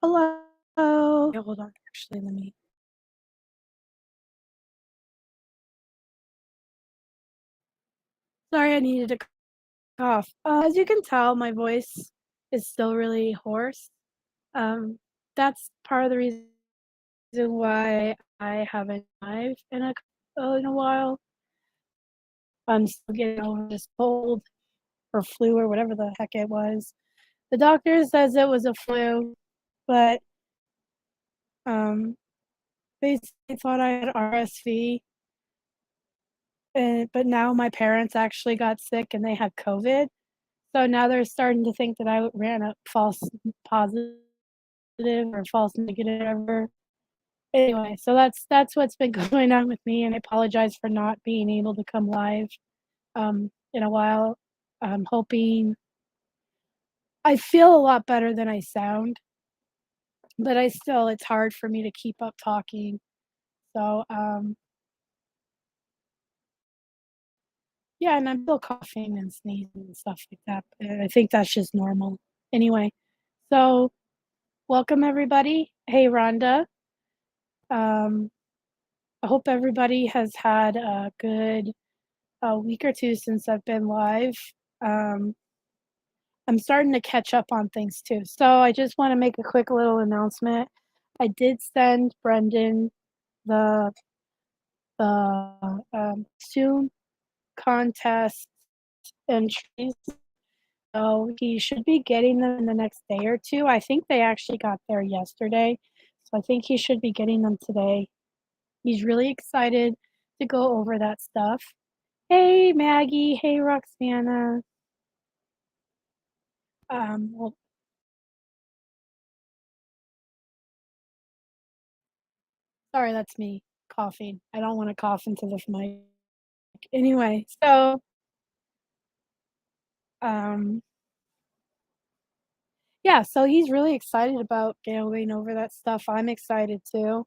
Hello. Yeah, hold on. Actually, let me. Sorry, I needed to cough. As you can tell, my voice is still really hoarse. That's part of the reason why I haven't live in a while. I'm still getting over this cold or flu or whatever the heck it was. The doctor says it was a flu, but um, basically thought I had RSV. But now my parents actually got sick and they had COVID. So now they're starting to think that I ran a false positive or false negative, whatever. Anyway, so that's what's been going on with me, and I apologize for not being able to come live in a while. I'm hoping I feel a lot better than I sound, but it's hard for me to keep up talking. So yeah, and I'm still coughing and sneezing and stuff like that. But I think that's just normal. Anyway, so welcome everybody. Hey Rhonda. Um, I hope everybody has had a good week or two since I've been live. Um, I'm starting to catch up on things too. So I just want to make a quick little announcement. I did send Brendan the Zoom contest entries. So he should be getting them in the next day or two. I think they actually got there yesterday. So I think he should be getting them today. He's really excited to go over that stuff. Hey Maggie, hey Roxana. Well, sorry, that's me coughing. I don't want to cough into the mic. Anyway, so um, yeah, so he's really excited about going over that stuff. I'm excited too,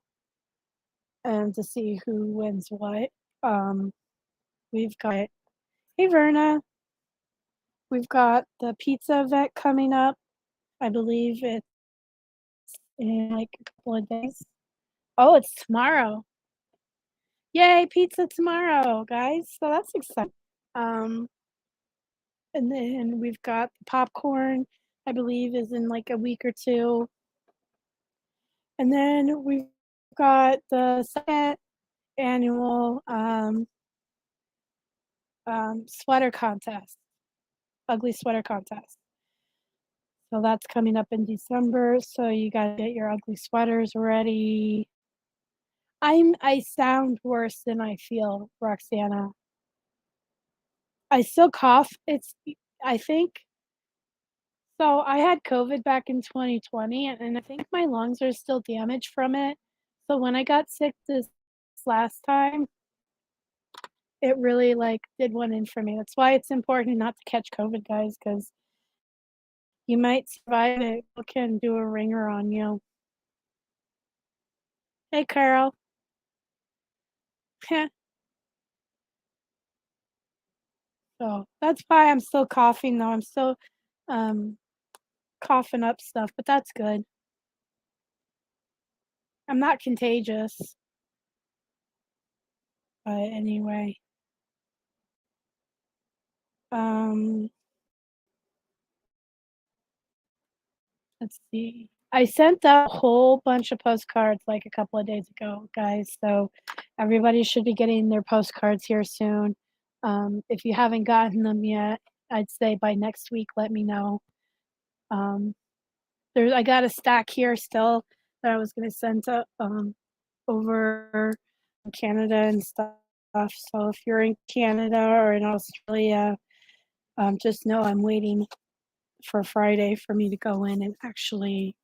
and to see who wins what. Um, we've got hey Verna, we've got the pizza event coming up. I believe it's in like a couple of days. Oh, it's tomorrow. Yay, pizza tomorrow, guys. So that's exciting. Um, and then we've got the popcorn, I believe, is in like a week or two. And then we've got the second annual sweater contest, ugly sweater contest. So that's coming up in December. So you gotta get your ugly sweaters ready. I sound worse than I feel, Roxana. I still cough. I think so. I had COVID back in 2020, and I think my lungs are still damaged from it. So when I got sick this last time, it really like did one in for me. That's why it's important not to catch COVID, guys, because you might survive it. It can do a ringer on you. Hey, Carol. So that's why I'm still coughing, though. I'm still um, coughing up stuff, but that's good. I'm not contagious. But anyway, um, let's see. I sent out a whole bunch of postcards like a couple of days ago, guys. So everybody should be getting their postcards here soon. If you haven't gotten them yet, I'd say by next week, let me know. I got a stack here still that I was going to send to over Canada and stuff. So if you're in Canada or in Australia, just know I'm waiting for Friday for me to go in and actually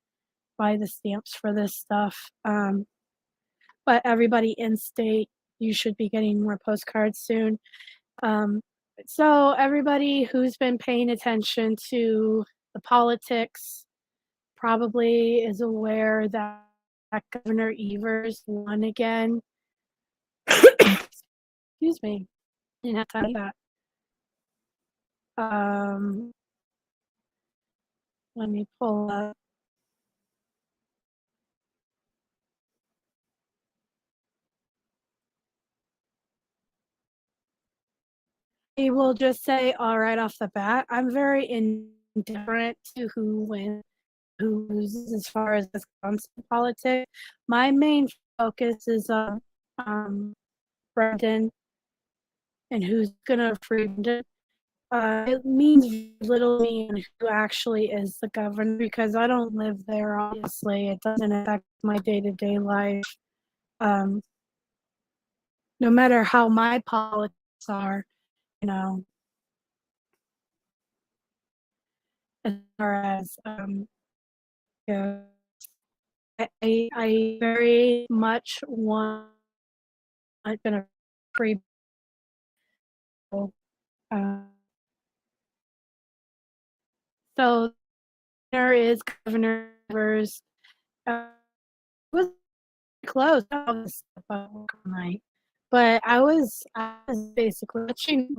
buy the stamps for this stuff. But everybody in state, you should be getting more postcards soon. So everybody who's been paying attention to the politics probably is aware that Governor Evers won again. Excuse me. Didn't have time for that. Let me pull up. will just say, all right off the bat, I'm very indifferent to who wins, who loses as far as Wisconsin politics. My main focus is on Brendan and who's gonna free Brendan. It means little to me and who actually is the governor because I don't live there, obviously. It doesn't affect my day-to-day life. No matter how my politics are, you know, as far as goes. I very much want gonna free people. Uh, so there is Governor Evers. It was close. I was up all night, but I was basically watching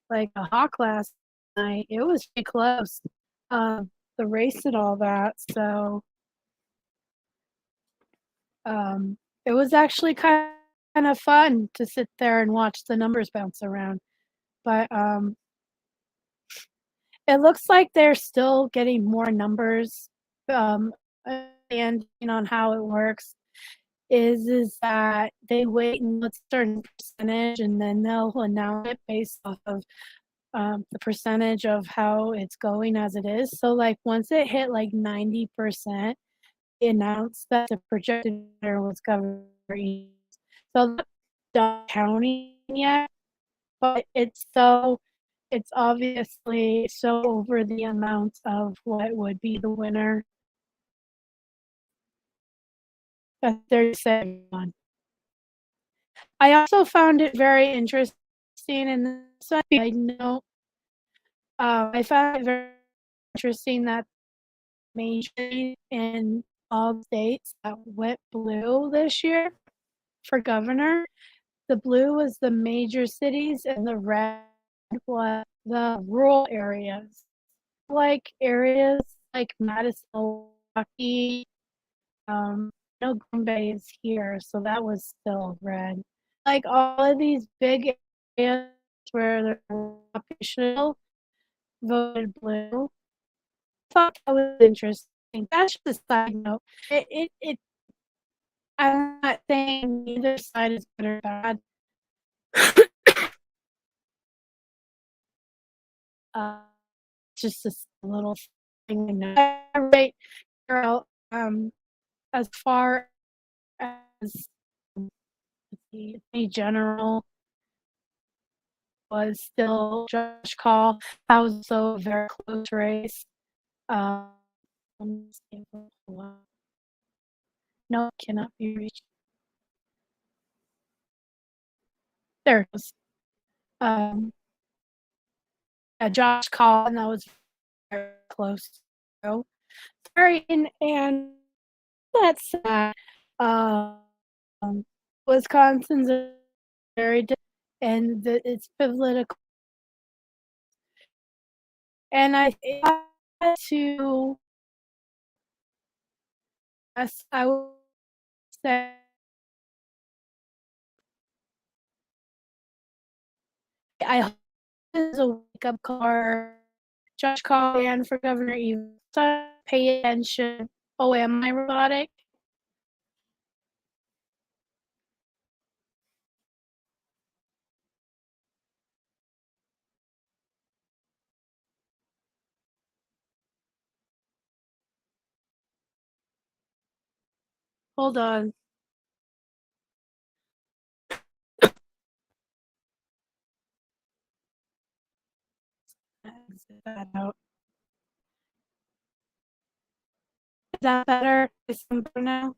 like a hawk last night. It was pretty close. The race and all that. So it was actually kind of fun to sit there and watch the numbers bounce around. But it looks like they're still getting more numbers. And on how it works is that they wait and let a certain percentage, and then they'll announce it based off of the percentage of how it's going as it is. So, like once it hit like 90%, they announced that the projected winner was Governor Evers. So that's not counting yet, but it's obviously so over the amount of what would be the winner that they're saying on. I also found it very interesting in this I know I found it very interesting that majorly in all states that went blue this year for governor, the blue was the major cities and the red was the rural areas. Like areas like Madison, Milwaukee, no Green Bay is here, so that was still red. Like all of these big areas where the population voted blue. I thought that was interesting. That's just a side note. It I'm not saying either side is good or bad. uh, just a little thing. Right, girl. As far as the Attorney General was still Josh Call. That was also a very close race. No, it cannot be reached. There it goes. Josh Call, and that was very close. So, very and that's sad. Wisconsin's very and it's political, and I had to. Yes, I would say I hope this is a wake up call. Josh Call and for Governor Evers. Pay attention. Oh, am I robotic? Hold on. Exit that out. Is that better? Is it better now?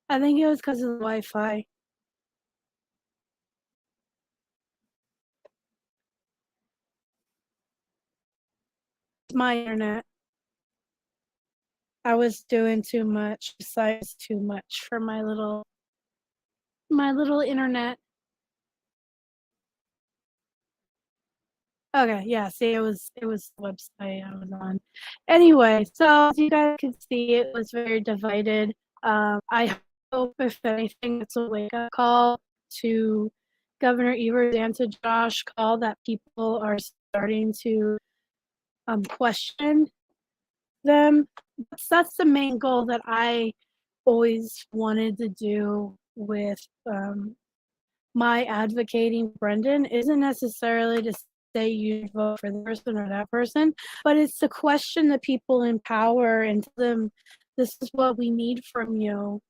I think it was because of the Wi-Fi. It's my internet. I was doing too much. Besides, too much for my little internet. Okay, yeah. See, it was the website I was on. Anyway, so as you guys can see, it was very divided. I hope, if anything, it's a wake-up call to Governor Evers and to Josh Call that people are starting to question them. That's the main goal that I always wanted to do with my advocating Brendan isn't necessarily to say you vote for this person or that person, but it's to question the people in power and tell them this is what we need from you.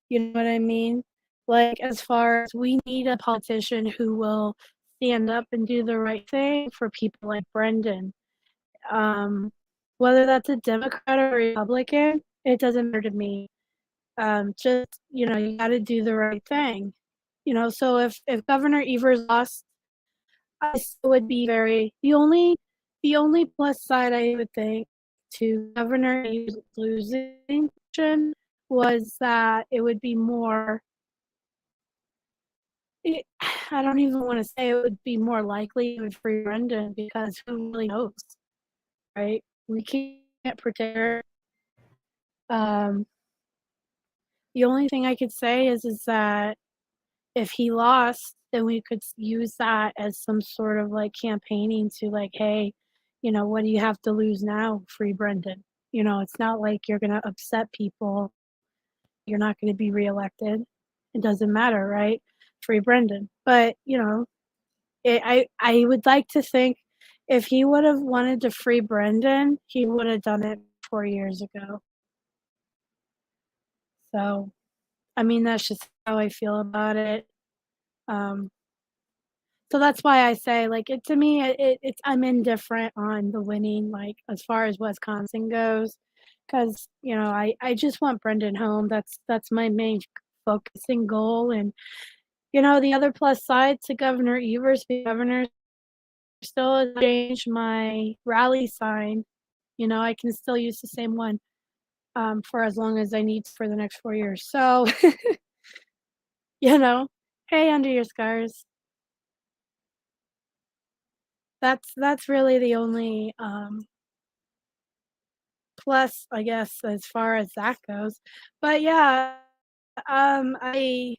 You know what I mean? Like, as far as we need a politician who will stand up and do the right thing for people like Brendan. Whether that's a Democrat or a Republican, it doesn't matter to me. Just, you know, you got to do the right thing. You know, so if Governor Evers lost, I still would be the only plus side I would think to Governor Evers losing was that it would be more. I don't even want to say it would be more likely it would free Brendan because who really knows, right? We can't predict her. The only thing I could say is that if he lost, then we could use that as some sort of like campaigning to like, hey, you know, what do you have to lose now? Free Brendan. You know, it's not like you're going to upset people. You're not going to be reelected. It doesn't matter, right? Free Brendan. But, you know, I would like to think if he would have wanted to free Brendan, he would have done it 4 years ago. So, I mean, that's just how I feel about it. So that's why I say, like, to me, it's I'm indifferent on the winning, like, as far as Wisconsin goes, because you know, I just want Brendan home. That's my main focusing goal, and you know, the other plus side to Governor Evers, the governor still has changed my rally sign. You know, I can still use the same one for as long as I need for the next 4 years. So, you know, hey, under your scars. That's really the only plus, I guess, as far as that goes. But yeah, I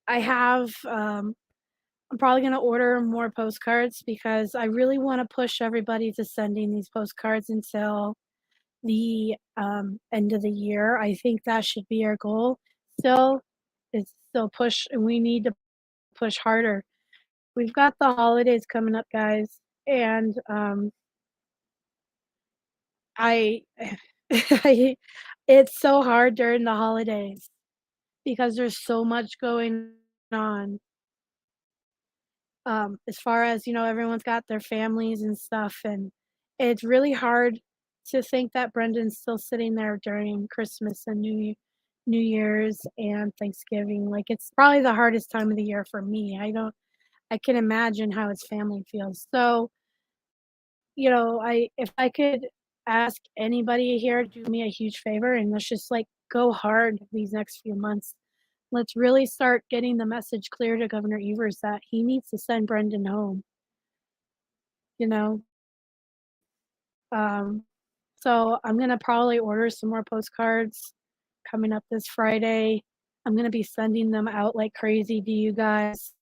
have I'm probably gonna order more postcards because I really want to push everybody to sending these postcards until the end of the year. I think that should be our goal. Still, it's still push, and we need to push harder. We've got the holidays coming up, guys, and I, I it's so hard during the holidays because there's so much going on. As far as, you know, everyone's got their families and stuff, and it's really hard to think that Brendan's still sitting there during Christmas and New Year's and Thanksgiving. Like, it's probably the hardest time of the year for me. I can imagine how his family feels. So, you know, if I could ask anybody here to do me a huge favor and let's just like go hard these next few months. Let's really start getting the message clear to Governor Evers that he needs to send Brendan home, you know? Um, so I'm gonna probably order some more postcards coming up this Friday. I'm gonna be sending them out like crazy to you guys.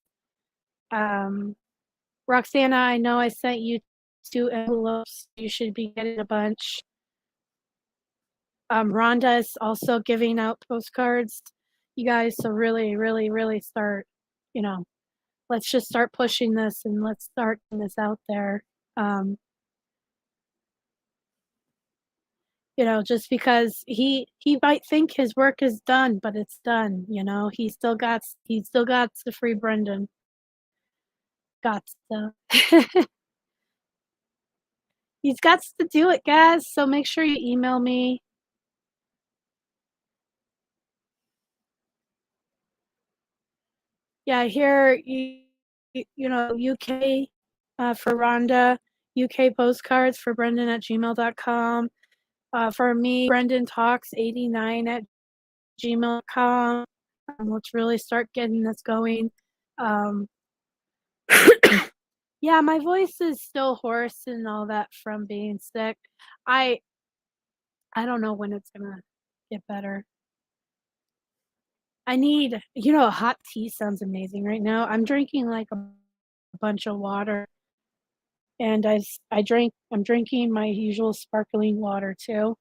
Um, Roxana, I know I sent you 2 envelopes. You should be getting a bunch. Rhonda is also giving out postcards, you guys. So really, really, really start, you know, let's just start pushing this and let's start getting this out there. You know, just because he might think his work is done, but it's done. You know, he still got to free Brendan. Got to. He's got to do it, guys. So make sure you email me. Yeah, here you know, UK for Rhonda, UK postcards for Brendan at gmail.com. For me, Brendan Talks 89 at gmail.com. Let's really start getting this going. Um, yeah, my voice is still hoarse and all that from being sick. I I don't know when it's gonna get better. I need hot tea sounds amazing right now. I'm drinking, like, a bunch of water, and I'm drinking my usual sparkling water too,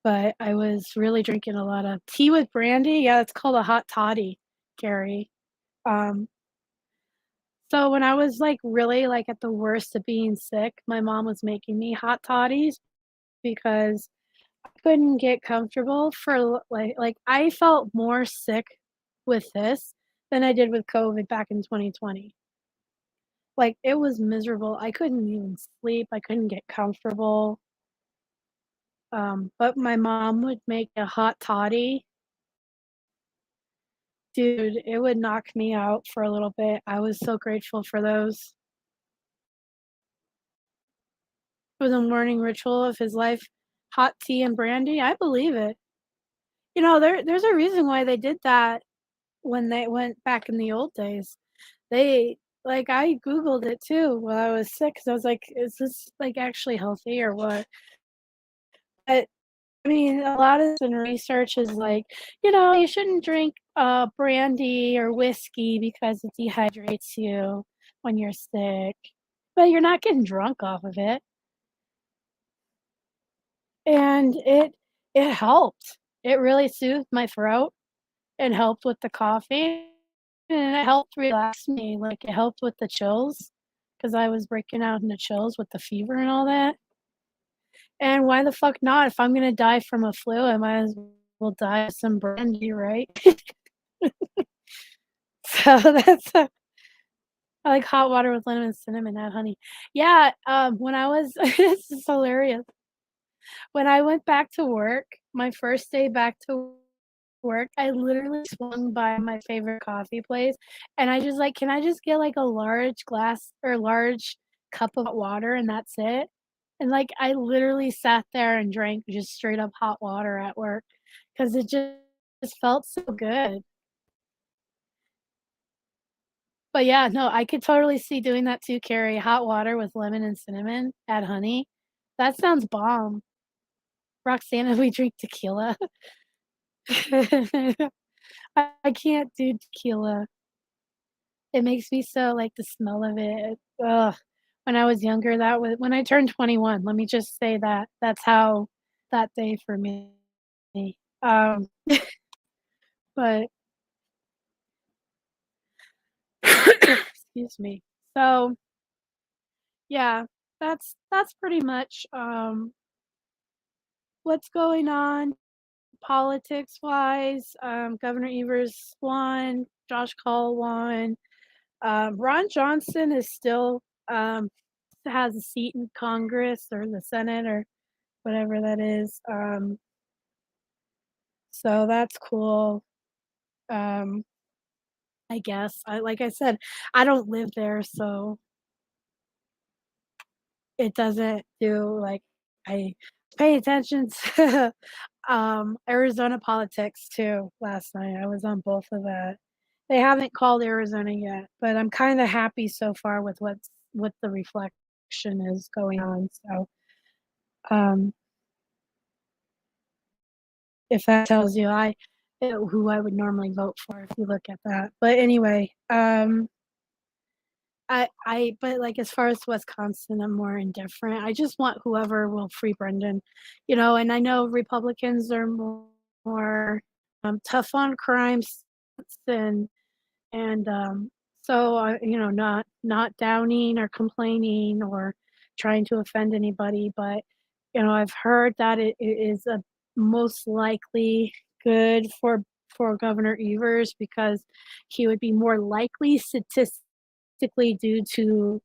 but I was really drinking a lot of tea with brandy. Yeah, it's called a hot toddy, Gary. Um, so when I was, like, really, like, at the worst of being sick, my mom was making me hot toddies because I couldn't get comfortable for I felt more sick with this than I did with COVID back in 2020. Like, it was miserable. I couldn't even sleep, I couldn't get comfortable, but my mom would make a hot toddy. Dude, it would knock me out for a little bit. I was so grateful for those. It was a morning ritual of his life, hot tea and brandy, I believe it. There's a reason why they did that when they went back in the old days. They I Googled it too while I was sick 'cause I was like, "Is this, like, actually healthy or what?" But, I mean, a lot of the research is like, you shouldn't drink, brandy or whiskey because it dehydrates you when you're sick, but you're not getting drunk off of it, and it helped. It really soothed my throat. It helped with the coffee, and it helped relax me, like, it helped with the chills because I was breaking out into chills with the fever and all that, and why the fuck not? If I'm gonna die from a flu, I might as well die of some brandy, right? So I like hot water with lemon and cinnamon, add honey. Yeah, when I was this is hilarious. When I went back to work, my first day back to work, I literally swung by my favorite coffee place, and I just like, "Can I just get, like, a large glass or large cup of hot water and that's it?" And, like, I literally sat there and drank just straight up hot water at work because it just felt so good. But yeah, no, I could totally see doing that too, Carrie, hot water with lemon and cinnamon, add honey. That sounds bomb. Roxana, we drink tequila. I can't do tequila. It makes me so like, the smell of it, ugh. When I was younger, that was when I turned 21, let me just say that, that's how that day for me. Um, but excuse me. So, yeah, that's pretty much, what's going on politics-wise. Governor Evers won, Josh Call won. Ron Johnson is still, has a seat in Congress or the Senate or whatever that is. So that's cool. Um, I guess. Like I said, I don't live there, so it doesn't do like I pay attention to Arizona politics too last night. I was on both of that. They haven't called Arizona yet, but I'm kind of happy so far with what the reflection is going on. So, um, if that tells you who I would normally vote for if you look at that. But anyway, but like as far as Wisconsin, I'm more indifferent. I just want whoever will free Brendan, and I know Republicans are more tough on crimes and so not downing or complaining or trying to offend anybody, but I've heard that it is a most likely good for Governor Evers because he would be more likely statistically due to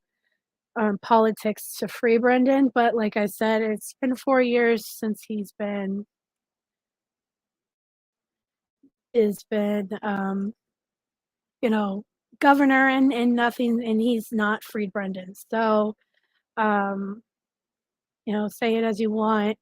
politics to free Brendan. But like I said, it's been 4 years since he's been you know, governor and nothing, and he's not freed Brendan. So, um, say it as you want.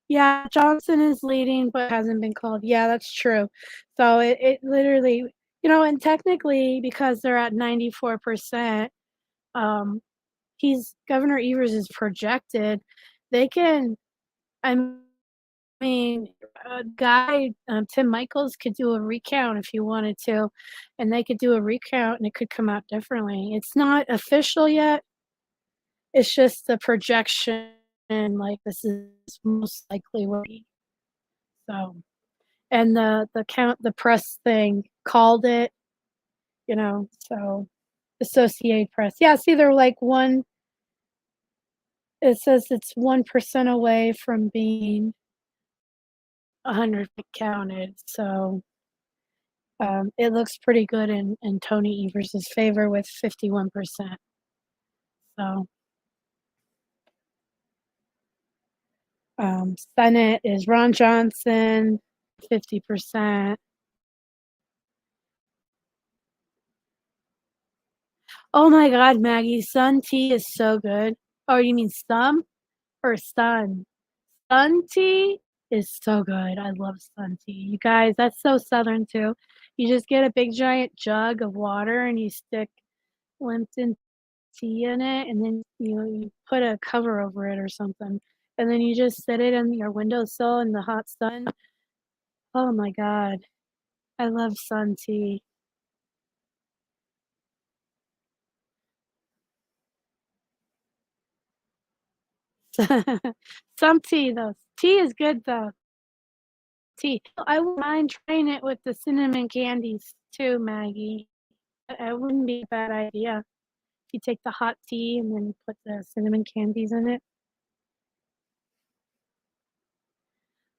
Yeah, Johnson is leading, but hasn't been called. Yeah, that's true. So it literally, and technically because they're at 94%, um, he's Governor Evers is projected. They can, I mean, guy, Tim Michaels could do a recount if he wanted to, and they could do a recount and it could come out differently. It's not official yet. It's just the projection, like this is most likely what he so and the press thing called it, so Associated Press. Yeah, it's either like one it says it's 1% away from being 100 counted, so it looks pretty good in Tony Evers's favor with 51%. So, Senate is Ron Johnson, 50%. Oh my God, Maggie, Sun tea is so good. Oh, you mean some or sun? Sun tea is so good. I love sun tea. You guys, that's so southern too. You just get a big giant jug of water and you stick Lipton tea in it, and then you put a cover over it or something, and then you just sit it in your windowsill in the hot sun. Oh my God, I love sun tea. Some tea though. Tea is good though. Tea. I wouldn't mind trying it with the cinnamon candies too, Maggie. It wouldn't be a bad idea if you take the hot tea and then put the cinnamon candies in it.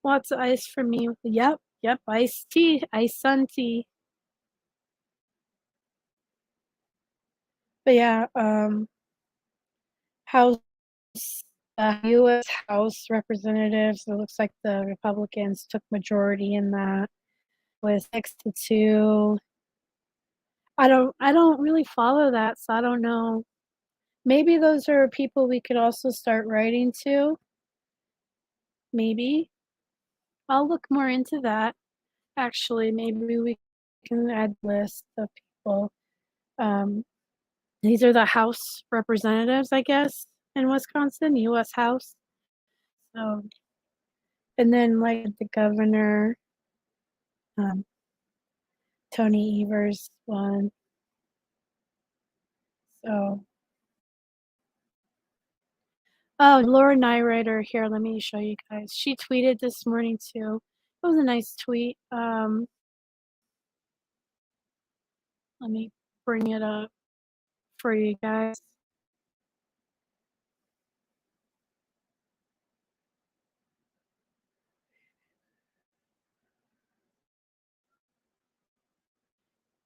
Lots of ice for me. Yep, yep, iced tea, ice sun tea. But yeah, House, U.S. House Representatives. It looks like the Republicans took majority in that with 6-2. I don't really follow that, so I don't know. Maybe those are people we could also start writing to. Maybe I'll look more into that. Actually, maybe we can add list of people. Um, these are the House representatives, I guess, in Wisconsin, U.S. House. So, and then like the governor, um, Tony Evers one. So, oh, Laura Nyrider here. Let me show you guys. She tweeted this morning too. It was a nice tweet. Let me bring it up for you guys.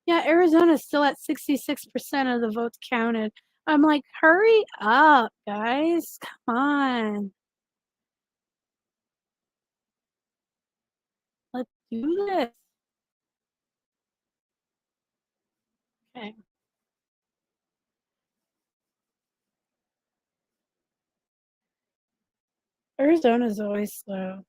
Yeah, Arizona's still at 66% of the votes counted. I'm like, hurry up, guys. Come on. Let's do this. Okay. Arizona's always slow.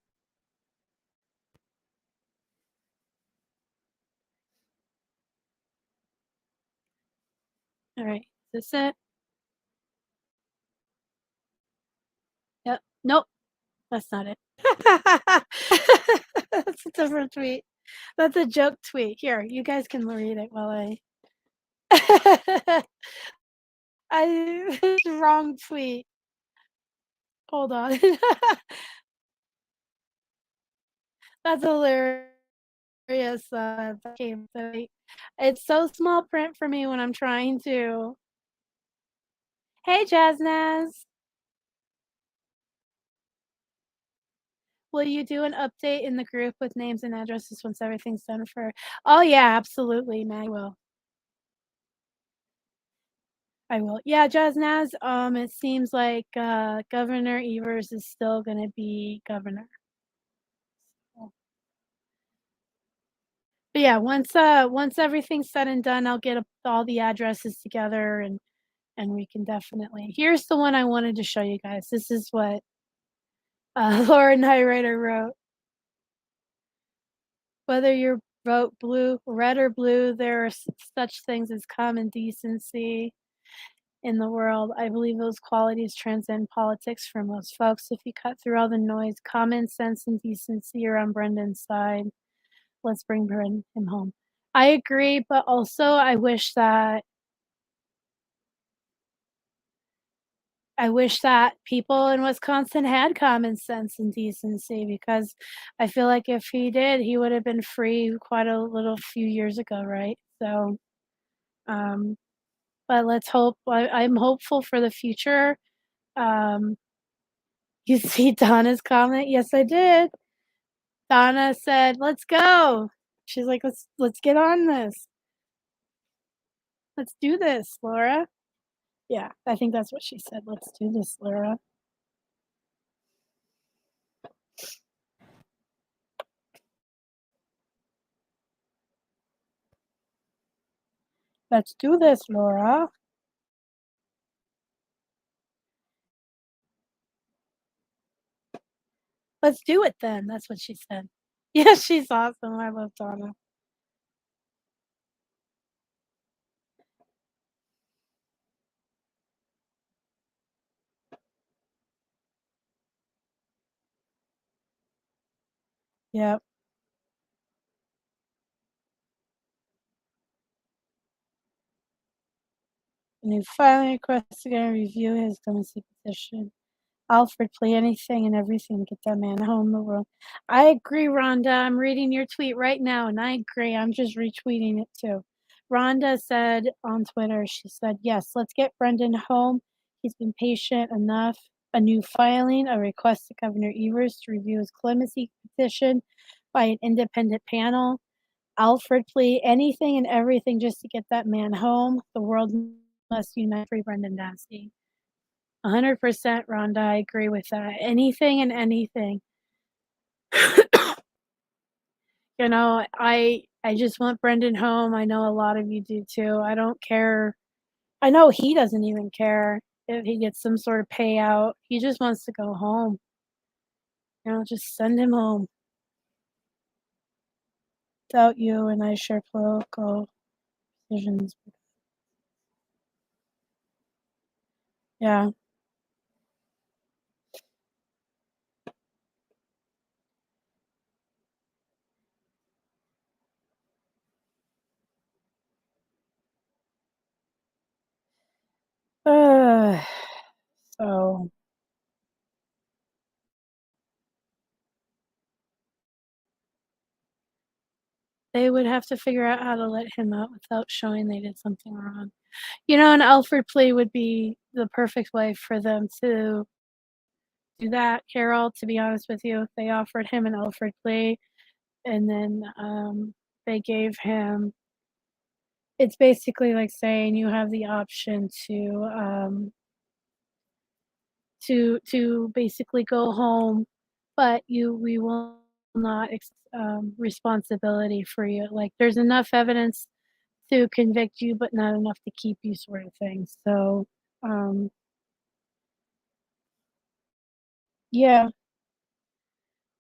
All right. Is this it? Yep. Nope. That's not it. That's a different tweet. That's a joke tweet. Here, you guys can read it while I wrong tweet. Hold on. That's hilarious. Came to me. It's so small print for me when I'm trying to. Hey, Jaznaz. Will you do an update in the group with names and addresses once everything's done for Oh, yeah, absolutely, Mag will. I will. Yeah, Jaznaz, it seems like, Governor Evers is still gonna be governor. But yeah, once everything's said and done, I'll get all the addresses together and we can definitely here's the one I wanted to show you guys. This is what, Laura Nyrider wrote. Whether you vote blue, red or blue, there are such things as common decency. in the world. I believe those qualities transcend politics for most folks. If you cut through all the noise, common sense and decency are on Brendan's side. Let's bring him home. I agree, but also I wish that people in Wisconsin had common sense and decency because I feel like if he did, he would have been free quite a little few years ago, right? So, um, but let's hope. I'm hopeful for the future. Um, you see Donna's comment? Yes, I did. Donna said, "Let's go." She's like, "Let's get on this. Let's do this, Laura." Yeah, I think that's what she said. "Let's do this, Laura." Let's do this, Laura. Let's do it then. That's what she said. Yeah, she's awesome. I love Donna. Yep. A new filing request to review his clemency petition. Alfred, play anything and everything to get that man home the world. I agree, Rhonda. I'm reading your tweet right now, and I agree. I'm just retweeting it too. Rhonda said on Twitter, she said, yes, let's get Brendan home. He's been patient enough. A new filing, a request to Governor Evers to review his clemency petition by an independent panel. Alfred plea, anything and everything just to get that man home. The world must unite for Brendan Dassey. 100%, Rhonda, I agree with that. Anything and anything. You know, I just want Brendan home. I know a lot of you do too. I don't care. I know he doesn't even care if he gets some sort of payout. He just wants to go home. You know, just send him home. Without you and I share political decisions. Yeah. Uh, so they would have to figure out how to let him out without showing they did something wrong. You know, an Alfred plea would be the perfect way for them to do that, Carol, to be honest with you. If they offered him an Alfred plea and then they gave him, it's basically like saying you have the option to basically go home, but we will not responsibility for you. Like there's enough evidence to convict you, but not enough to keep you, sort of thing. So um, yeah,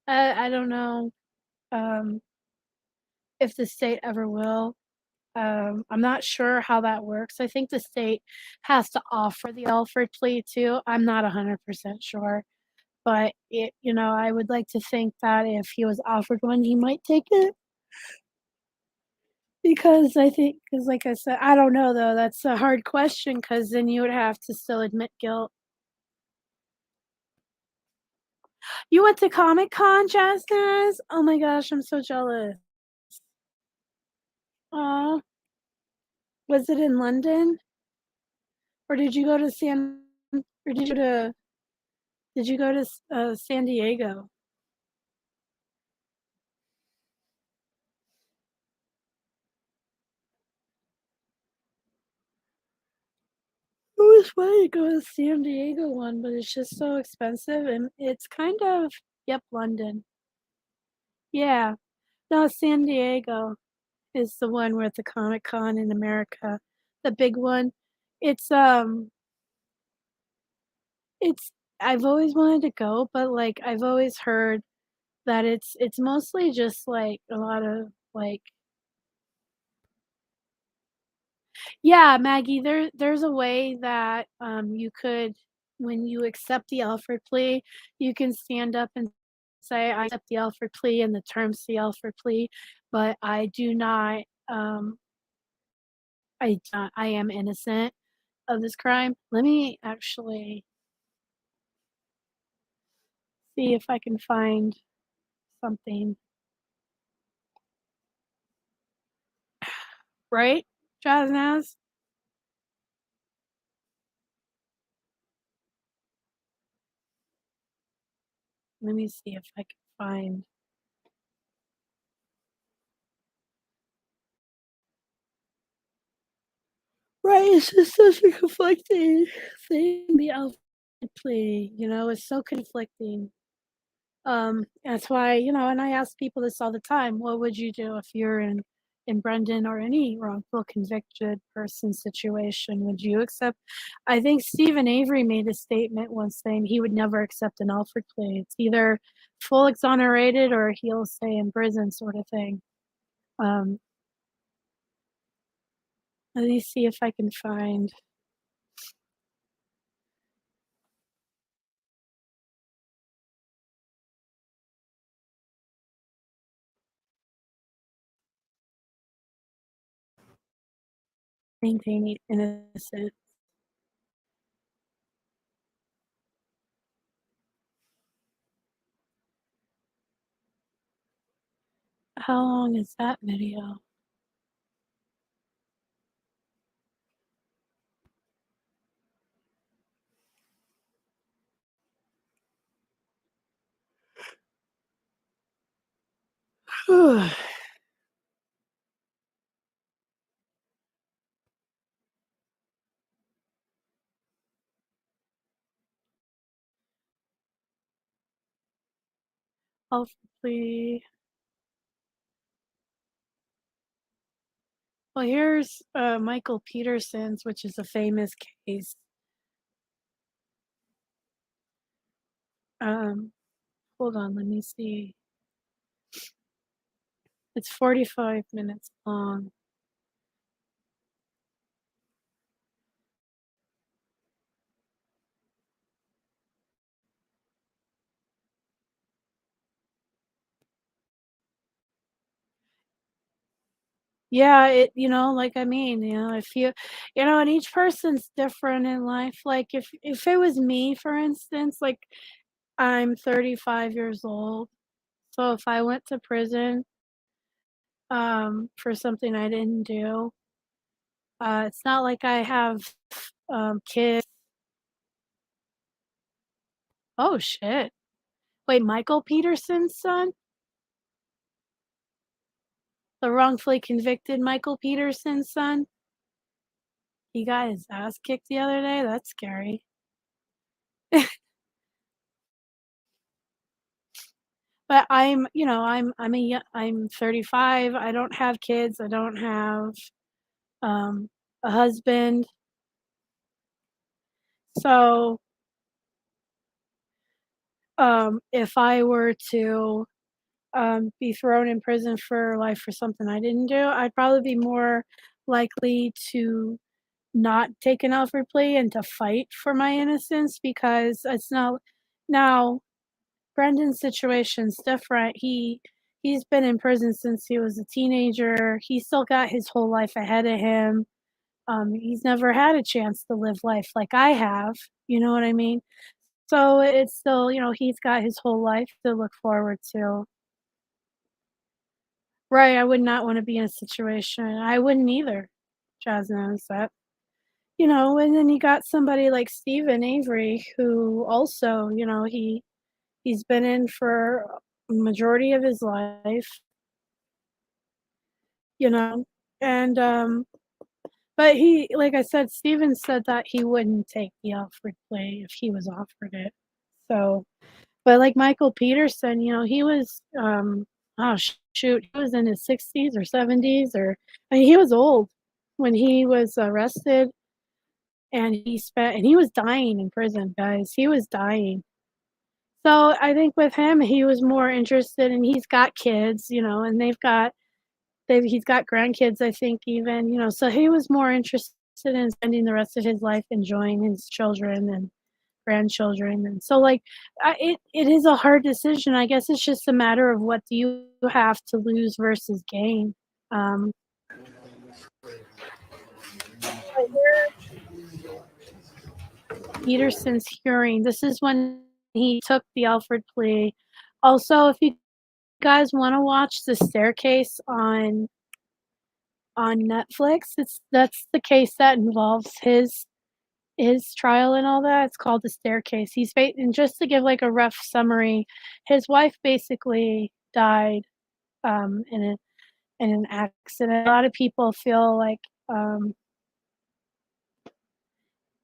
I don't know um, if the state ever will. I'm not sure how that works. I think the state has to offer the Alford plea too. I'm not 100% sure, but I would like to think that if he was offered one, he might take it because like I said, I don't know though. That's a hard question because then you would have to still admit guilt. You went to Comic Con, Jasnaz? Oh my gosh, I'm so jealous. Aw, was it in London? Or did you go to or did you go to San Diego? It was funny to go to San Diego one, but it's just so expensive and it's kind of, yep, London. Yeah. No, San Diego is the one with the Comic Con in America, the big one. It's it's I've always wanted to go, but like I've always heard that it's mostly just like a lot of like Yeah, Maggie, there's a way that, you could when you accept the Alford plea, you can stand up and say, "I accept the Alford plea and the terms of the Alford plea, but I do not, I am innocent of this crime." Let me actually see if I can find something, right, Jaznaz? Let me see if I can find. Right, it's just such a conflicting thing, the Alfred plea, it's so conflicting. That's why, and I ask people this all the time, what would you do if you're in Brendan or any wrongful convicted person situation? Would you accept? I think Stephen Avery made a statement once saying he would never accept an Alfred plea. It's either full exonerated or he'll stay in prison sort of thing. Um, Let me see if I can find maintaining innocence. How long is that video? Alfred plea. Well, here's Michael Peterson's, which is a famous case. Um, Hold on, let me see. It's 45 minutes long. Yeah, like I mean, if and each person's different in life. Like if it was me, for instance, like I'm 35 years old, so if I went to prison for something I didn't do, it's not like I have kids. Oh shit. Wait, Michael Peterson's son? The wrongfully convicted Michael Peterson's son? He got his ass kicked the other day? That's scary. But I'm 35, I don't have kids, I don't have, um, a husband. So, if I were to, be thrown in prison for life for something I didn't do, I'd probably be more likely to not take an Alfred plea and to fight for my innocence because it's not now Brendan's situation's different. He's been in prison since he was a teenager. He's still got his whole life ahead of him. He's never had a chance to live life like I have, you know what I mean? So it's still, he's got his whole life to look forward to. Right, I would not wanna be in a situation I wouldn't either. Jazz knows that. And then you got somebody like Stephen Avery who also, he's been in for a majority of his life, you know, and, but he like I said, Stephen said that he wouldn't take the Alfred plea if he was offered it. So but like Michael Peterson, he was, oh, shoot, he was in his 60s or 70s I mean, he was old when he was arrested, and he was dying in prison, guys, he was dying. So, I think with him, he was more interested and he's got kids, and they've got he's got grandkids, I think even, so he was more interested in spending the rest of his life enjoying his children and grandchildren, and so, like, it is a hard decision. I guess it's just a matter of what do you have to lose versus gain. Um, but Peterson's hearing, this is when he took the Alford plea. Also, if you guys wanna watch The Staircase on Netflix, that's the case that involves his trial and all that. It's called The Staircase. And just to give, like, a rough summary, his wife basically died, in an accident. A lot of people feel like,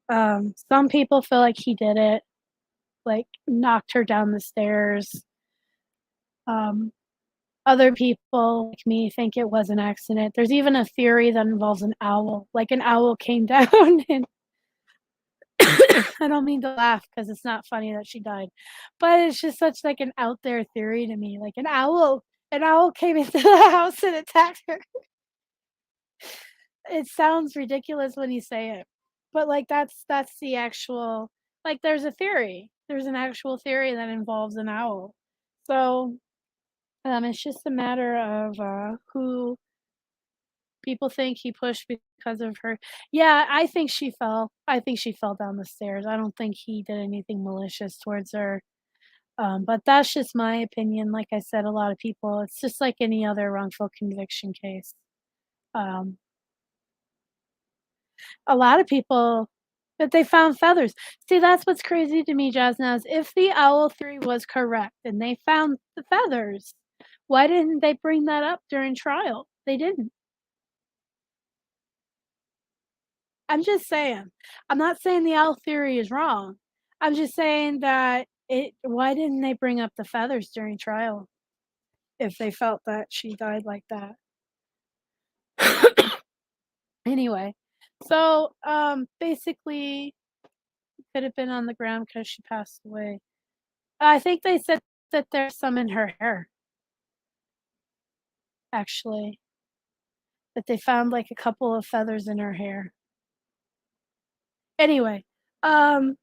some people feel like he did it, like, knocked her down the stairs. Um, Other people, like me, think it was an accident. There's even a theory that involves an owl, like, an owl came down and I don't mean to laugh because it's not funny that she died, but it's just such, like, an out there theory to me, like, an owl came into the house and attacked her. It sounds ridiculous when you say it, but, like, that's the actual, like, there's a theory. There's an actual theory that involves an owl. So, it's just a matter of, who people think he pushed because of her. Yeah, I think she fell. I think she fell down the stairs. I don't think he did anything malicious towards her. But that's just my opinion. Like I said, a lot of people, it's just like any other wrongful conviction case. Um, a lot of people that they found feathers. See, that's what's crazy to me, Jasna, is if the owl theory was correct and they found the feathers, why didn't they bring that up during trial? They didn't. I'm just saying. I'm not saying the owl theory is wrong. I'm just saying that why didn't they bring up the feathers during trial if they felt that she died like that? Anyway, so, basically, could have been on the ground because she passed away. I think they said that there's some in her hair, actually, that they found, like, a couple of feathers in her hair. Anyway, um,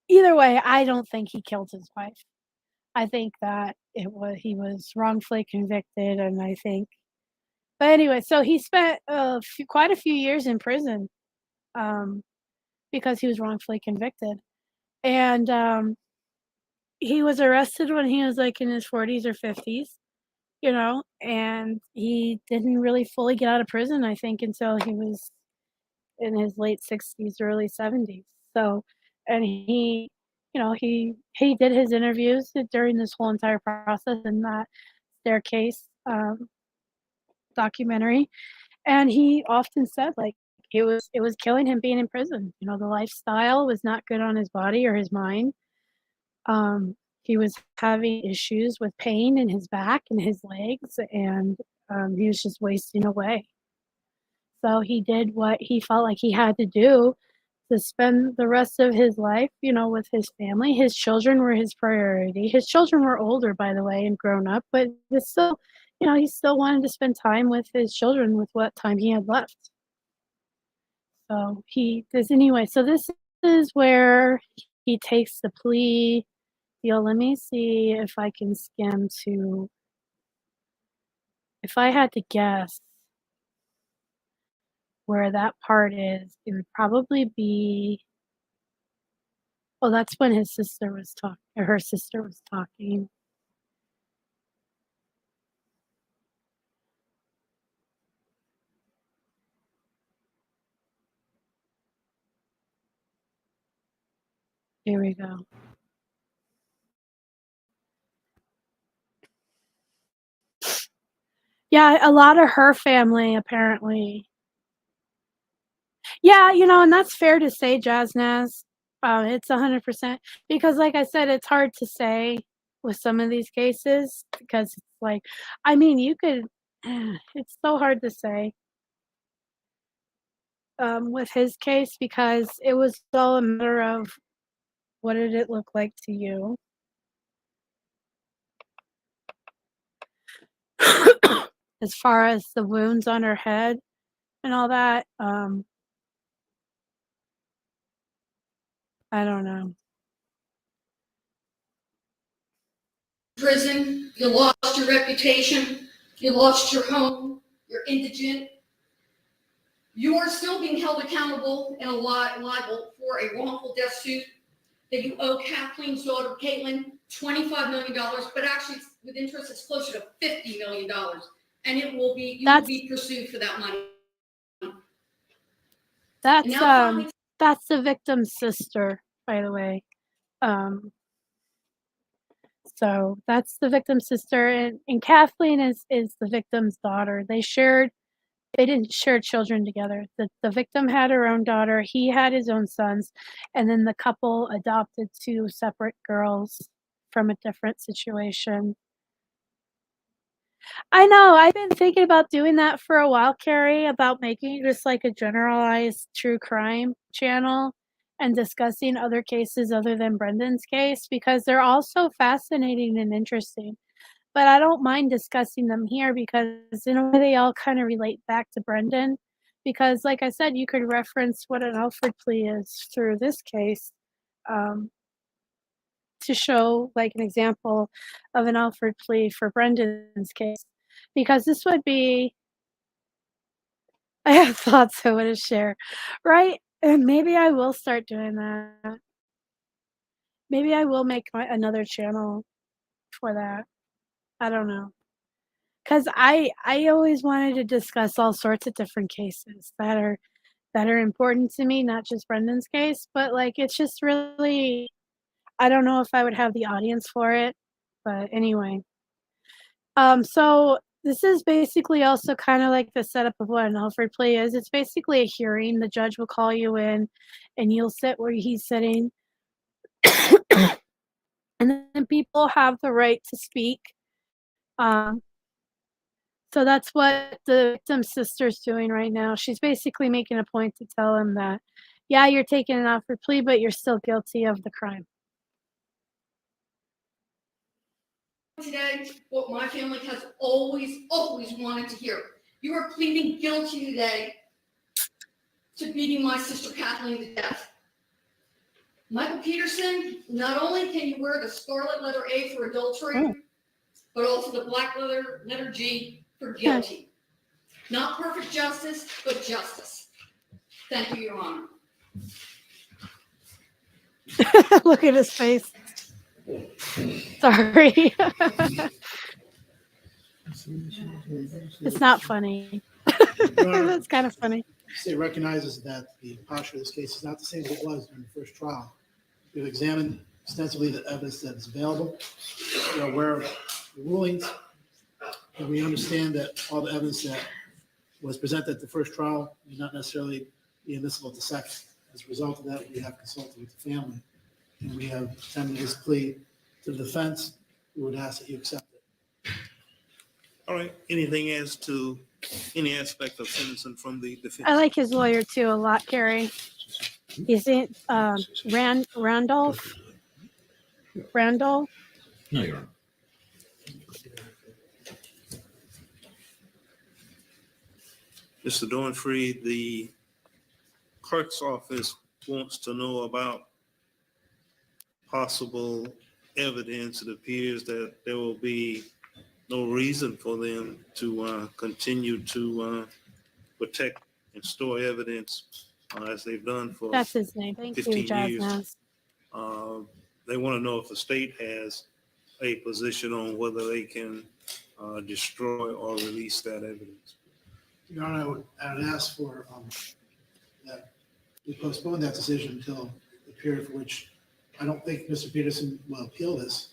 either way, I don't think he killed his wife. I think that he was wrongfully convicted, and I think but anyway, so he spent quite a few years in prison, um, because he was wrongfully convicted, and, he was arrested when he was, like, in his 40s or 50s, and he didn't really fully get out of prison, I think, until he was in his late 60s, early 70s. So, and he did his interviews during this whole entire process in that staircase, documentary, and he often said, like, it was killing him being in prison. The lifestyle was not good on his body or his mind. He was having issues with pain in his back and his legs, and, he was just wasting away. So he did what he felt like he had to do to spend the rest of his life, with his family. His children were his priority. His children were older, by the way, and grown up, but it's still, he still wanted to spend time with his children with what time he had left. So he does anyway. So this is where he takes the plea deal. Let me see if I can skim to, if I had to guess where that part is, it would probably be, well, that's when his sister was talking, or her sister was talking. Here we go. Yeah, a lot of her family apparently. Yeah, and that's fair to say, Jazz. It's 100% because, like I said, it's hard to say with some of these cases because it's like, I mean, you could. It's so hard to say with his case because it was all a matter of what did it look like to you. as far as the wounds on her head and all that. I don't know. Prison, you lost your reputation, you lost your home, you're indigent. You are still being held accountable and liable for a wrongful death suit that you owe Kathleen's daughter, Caitlin, $25 million, but actually with interest, it's closer to $50 million. And you will be pursued for that money. That's the victim's sister, by the way. So that's the victim's sister, and Kathleen is the victim's daughter. They didn't share children together. The victim had her own daughter, he had his own sons, and then the couple adopted 2 separate girls from a different situation. I know, I've been thinking about doing that for a while, Carrie, about making just like a generalized true crime channel and discussing other cases other than Brendan's case, because they're all so fascinating and interesting. But I don't mind discussing them here because in a way they all kind of relate back to Brendan. Because like I said, you could reference what an Alford plea is through this case, to show like an example of an Alford plea for Brendan's case. Because this would be, I have thoughts I want to share, right? And maybe I will start doing that. Maybe I will make another channel for that. I don't know. Because I always wanted to discuss all sorts of different cases that are important to me, not just Brendan's case, but like it's just really, I don't know if I would have the audience for it, but anyway. So this is basically also kind of like the setup of what an Alford plea is. It's basically a hearing. The judge will call you in, and you'll sit where he's sitting, and then people have the right to speak. So that's what the victim's sister's doing right now. She's basically making a point to tell him that, yeah, you're taking an Alford plea, but you're still guilty of the crime. Today, what my family has always wanted to hear. You are pleading guilty today to beating my sister Kathleen to death. Michael Peterson, not only can you wear the scarlet letter A for adultery, but also the black letter G for guilty. Not perfect justice, but justice. Thank you, Your Honor. Look at his face. Sorry. It's not funny. That's kind of funny. The state recognizes that the posture of this case is not the same as it was during the first trial. We've examined extensively the evidence that is available. We are aware of the rulings, and we understand that all the evidence that was presented at the first trial may not necessarily be admissible at the second. As a result of that, we have consulted with the family, and we have tendered this plea to the defense. We would ask that you accept it. All right. Anything as to any aspect of sentencing from the defense? I like his lawyer too a lot, Carrie. Is it Randall? No, you're not. Mr. Dornfree, the clerk's office wants to know about possible evidence. It appears that there will be no reason for them to continue to protect and store evidence as they've done for That's his name. Thank 15 you, Jazz years. Naz. They want to know if the state has a position on whether they can destroy or release that evidence. Your Honor, I would ask for that we postpone that decision until the period for which I don't think Mr. Peterson will appeal this.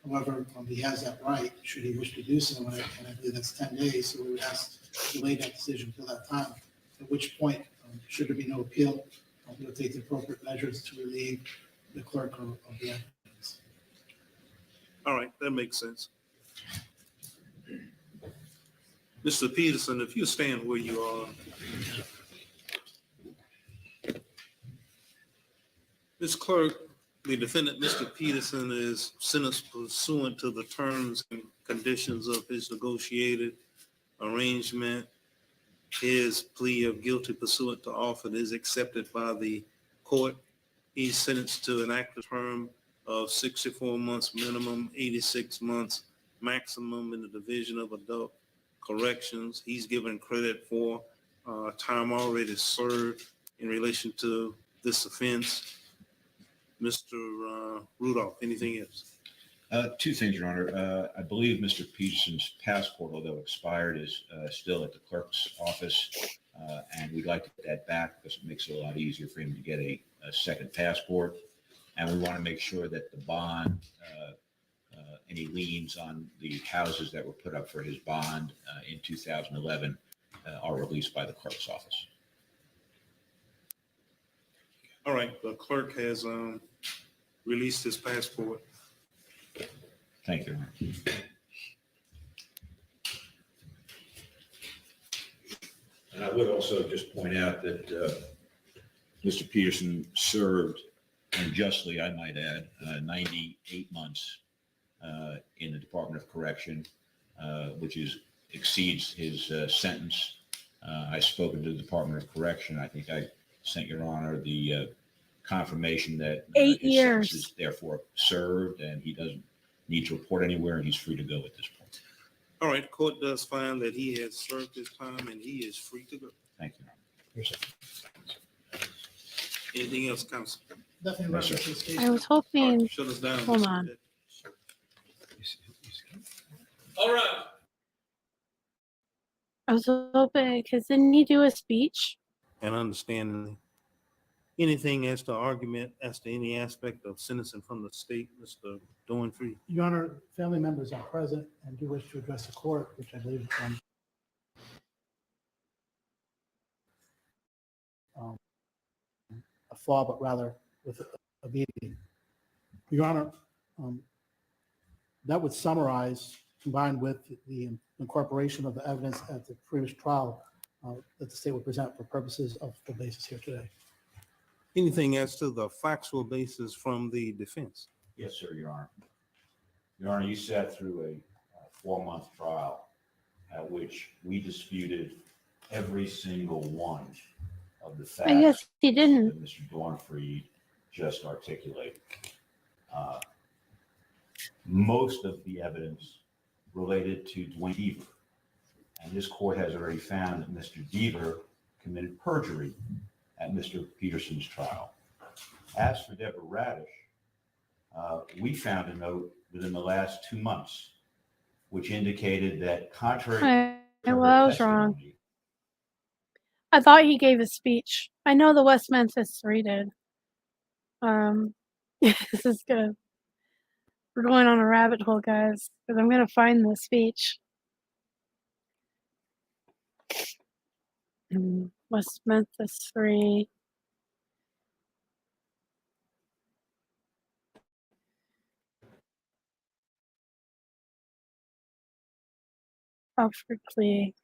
However, he has that right, should he wish to do so, and I believe that's 10 days, so we would ask to delay that decision until that time, at which point, should there be no appeal, we'll take the appropriate measures to relieve the clerk of the evidence. All right, that makes sense. Mr. Peterson, if you stand where you are. Ms. Clerk, the defendant, Mr. Peterson, is sentenced pursuant to the terms and conditions of his negotiated arrangement. His plea of guilty pursuant to offer is accepted by the court. He's sentenced to an active term of 64 months minimum, 86 months maximum in the Division of Adult Corrections. He's given credit for time already served in relation to this offense. Mr. Rudolph, anything else? Two things, Your Honor. I believe Mr. Peterson's passport, although expired, is still at the clerk's office, and we'd like to get that back because it makes it a lot easier for him to get a second passport. And we want to make sure that the bond, any liens on the houses that were put up for his bond in 2011 are released by the clerk's office. All right, the clerk has released his passport. Thank you, Your Honor. And I would also just point out that Mr. Peterson served, and justly, I might add, 98 months in the Department of Correction, which exceeds his sentence. I've spoken to the Department of Correction. I think I sent Your Honor the confirmation that 8 his years. sentence is therefore served, and he doesn't need to report anywhere, and he's free to go at this point. All right, court does find that he has served his time and he is free to go. Thank you, Your Honor. Anything else, counsel? Nothing in Yes, reference to this case. I was All hoping, right, shut us down. Hold Mr. on. Cadet. because didn't he do a speech? And understanding anything as to argument, as to any aspect of sentencing from the state, Mr. Doinfree. Your Honor, family members are present and do wish to address the court, which I believe is a flaw, but rather with a meeting. Your Honor, that would summarize, combined with the incorporation of the evidence at the previous trial that the state would present for purposes of the basis here today. Anything as to the factual basis from the defense? Yes, sir, Your Honor. Your Honor, you sat through a 4-month trial at which we disputed every single one of the facts I guess he that didn't. Mr. Doinfree just articulated. Most of the evidence related to Dwayne Deaver, and this court has already found that Mr. Deaver committed perjury at Mr. Peterson's trial. As for Deborah Radish, we found a note within the last 2 months, which indicated that contrary to her Well, I was wrong. testimony, I thought he gave a speech. I know the West Memphis 3 did. This is good. We're going on a rabbit hole, guys, because I'm going to find the speech. West Memphis 3. Offered plea.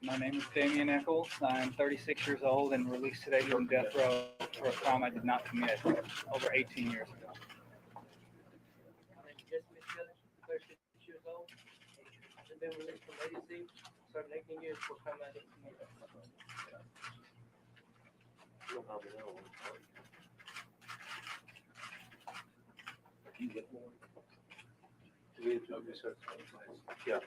My name is Damian Eccles. I'm 36 years old and released today from death row for a crime I did not commit over 18 years ago. My name is Jesse Mitchell, 36 years old. I've been released from ADC, served 18 years for a crime I didn't commit. Yeah.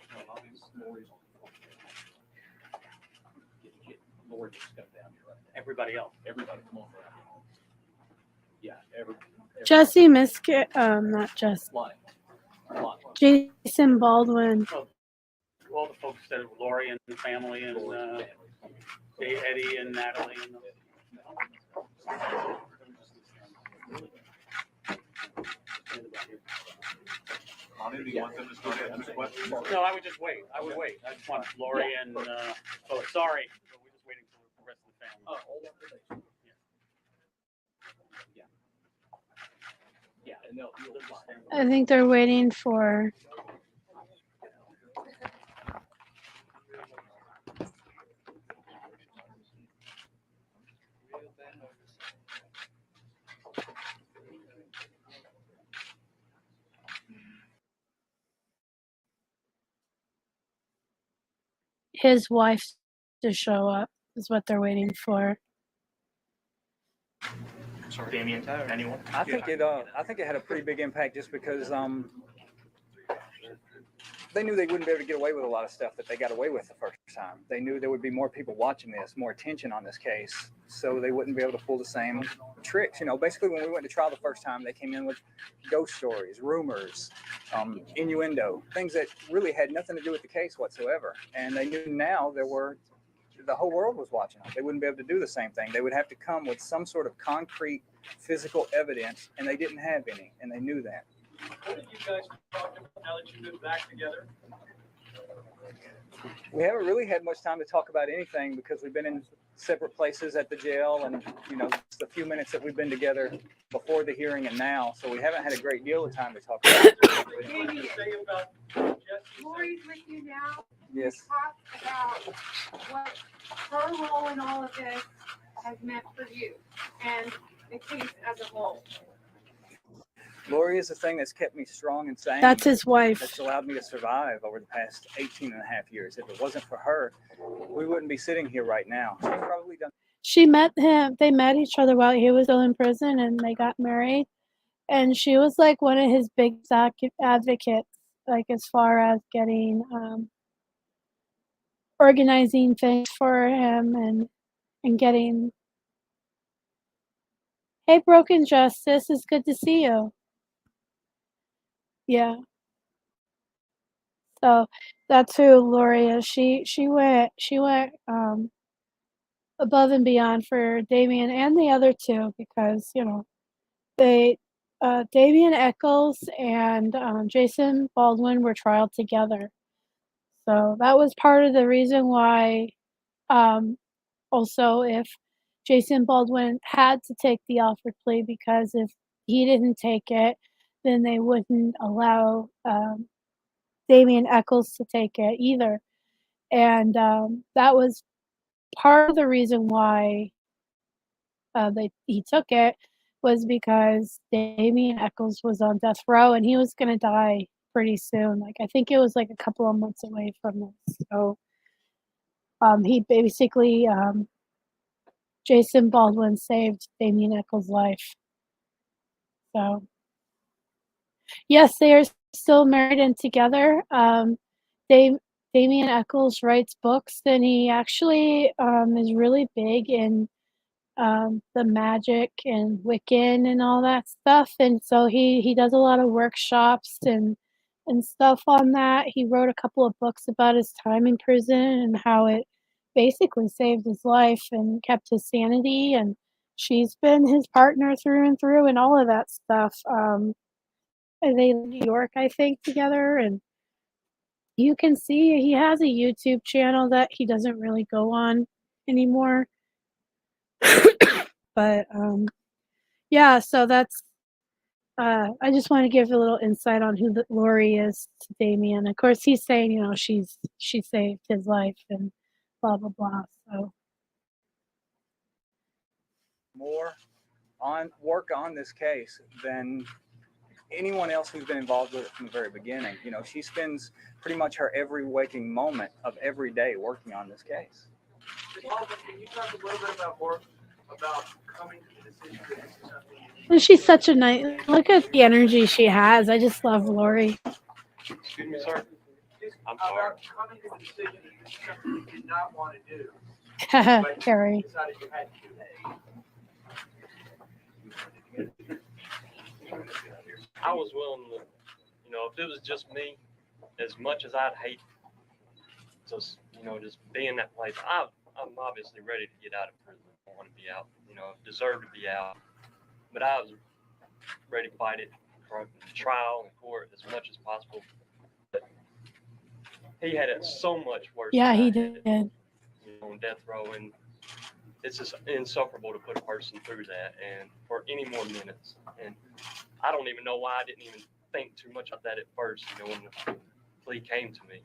Lord just stepped down here. Everybody else, everybody come over. Yeah, Jesse Miskit, not Jesse. Line. Jason Baldwin. all the folks that Lori and the family and Eddie and Natalie and Monty, do you want them to start asking questions? no, I would just wait. I would wait. I just want Lori and oh, sorry, but we're just waiting for the rest of the family. Oh, hold on for a second. Yeah, and they'll fine. I think they're waiting for. His wife to show up is what they're waiting for. Sorry, Damien, anyone? I think it had a pretty big impact just because they knew they wouldn't be able to get away with a lot of stuff that they got away with the first time. They knew there would be more people watching this, more attention on this case, so they wouldn't be able to pull the same tricks. You know, basically when we went to trial the first time, they came in with ghost stories, rumors, innuendo, things that really had nothing to do with the case whatsoever. And they knew now the whole world was watching them. They wouldn't be able to do the same thing. They would have to come with some sort of concrete physical evidence, and they didn't have any, and they knew that. What did you guys talk about now that you've been back together? We haven't really had much time to talk about anything because we've been in separate places at the jail, and the few minutes that we've been together before the hearing and now, so we haven't had a great deal of time to talk about it. What did you say about Jesse? Lori's with you now. Yes. Talk about what her role in all of this has meant for you and the case as a whole. Lori is the thing that's kept me strong and sane. That's his wife. That's allowed me to survive over the past 18 and a half years. If it wasn't for her, we wouldn't be sitting here right now. She's probably done. She met him. They met each other while he was still in prison, and they got married. And she was like one of his big advocates, like as far as getting organizing things for him and getting. Hey, Broken Justice, it's good to see you. Yeah. So that's who Lori is. She went above and beyond for Damien and the other two because they Damien Eccles and Jason Baldwin were trialed together. So that was part of the reason why also if Jason Baldwin had to take the offered plea, because if he didn't take it, then they wouldn't allow Damien Eccles to take it either. And that was part of the reason why he took it, was because Damien Eccles was on death row and he was going to die pretty soon. Like, I think it was like a couple of months away from this. So he basically, Jason Baldwin saved Damien Eccles' life. So, yes, they are still married and together. Damien Eccles writes books, and he actually is really big in the magic and Wiccan and all that stuff. And so he does a lot of workshops and stuff on that. He wrote a couple of books about his time in prison and how it basically saved his life and kept his sanity. And she's been his partner through and through and all of that stuff. And they live in New York, I think, together. And you can see he has a YouTube channel that he doesn't really go on anymore. But yeah, so that's I just want to give a little insight on who Lori is to Damien. Of course, he's saying, she saved his life and blah blah blah. So More work on this case than anyone else who's been involved with it from the very beginning. She spends pretty much her every waking moment of every day working on this case. Can you talk a little bit about coming to the decision that this is something and she's such a nice. Look at the energy she has. I just love Lori. Excuse me, sir. I'm sorry. about coming to the decision that this is something you did not want to do, but Carrie. you decided you had to. I was willing to, if it was just me, as much as I'd hate just, you know, just be in that place. I'm obviously ready to get out of prison. I want to be out, you know, deserve to be out. But I was ready to fight it for trial and court as much as possible. But he had it so much worse. Yeah, than he I did. had it, you know, on death row, and it's just insufferable to put a person through that and for any more minutes. And I don't even know why I didn't even think too much of that at first, you know, when the plea came to me.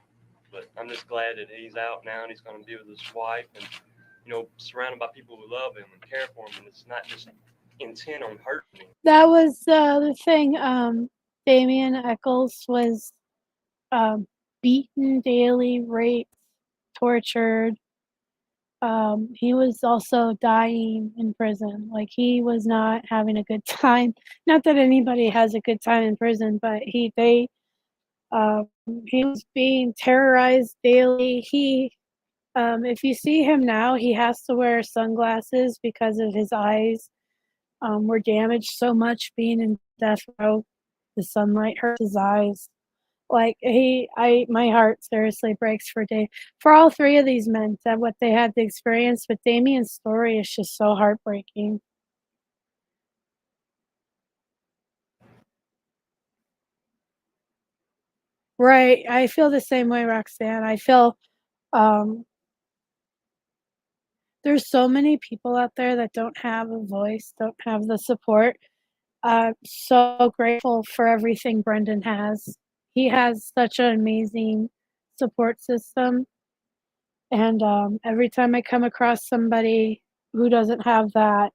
But I'm just glad that he's out now and he's going to be with his wife and, you know, surrounded by people who love him and care for him. And it's not just intent on hurting him. That was the thing. Damien Eccles was beaten daily, raped, tortured. He was also dying in prison. Like, he was not having a good time. Not that anybody has a good time in prison, but he was being terrorized daily. If you see him now, he has to wear sunglasses because of his eyes were damaged so much being in death row. The sunlight hurt his eyes. Like, my heart seriously breaks for all three of these men, that what they had to experience. But Damien's story is just so heartbreaking. Right. I feel the same way, Roxanne. I feel there's so many people out there that don't have a voice, don't have the support. So grateful for everything Brendan has. He has such an amazing support system. And every time I come across somebody who doesn't have that,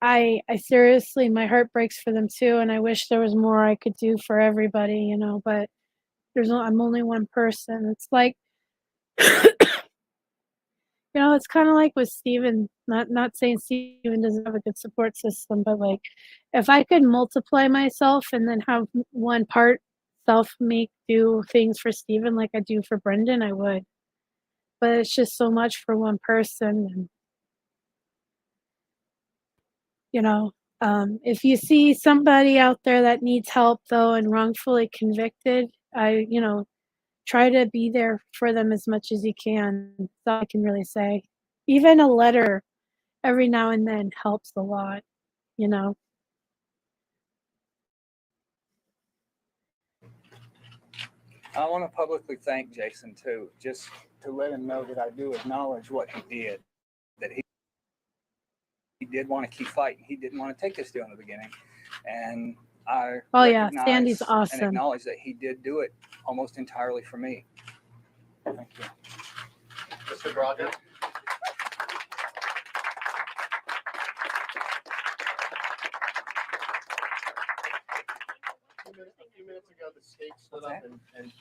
I seriously, my heart breaks for them too. And I wish there was more I could do for everybody, you know, but I'm only one person. It's like, you know, it's kind of like with Steven, not saying Steven doesn't have a good support system, but like, if I could multiply myself and then have one part self me do things for Steven like I do for Brendan, I would. But it's just so much for one person. And, you know, if you see somebody out there that needs help though and wrongfully convicted, try to be there for them as much as you can. That's all I can really say. Even a letter every now and then helps a lot, you know. I want to publicly thank Jason too, just to let him know that I do acknowledge what he did, that he did want to keep fighting. He didn't want to take this deal in the beginning. And I recognize Sandy's awesome. and acknowledge that he did do it almost entirely for me. Thank you. Mr. Braga? A few minutes ago, the state stood up and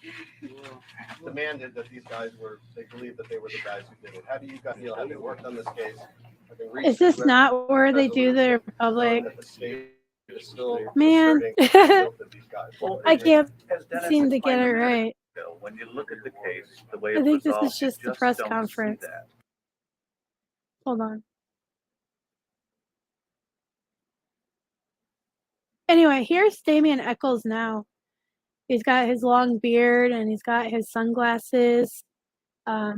demanded that these guys they believe that they were the guys who did it. How do you guys feel, having worked on this case? Is this not where they do their public? Man, I can't seem to get it right. When you look at the case, the way I think this is just the press conference. Hold on. Anyway, here's Damien Eccles now. He's got his long beard and he's got his sunglasses. I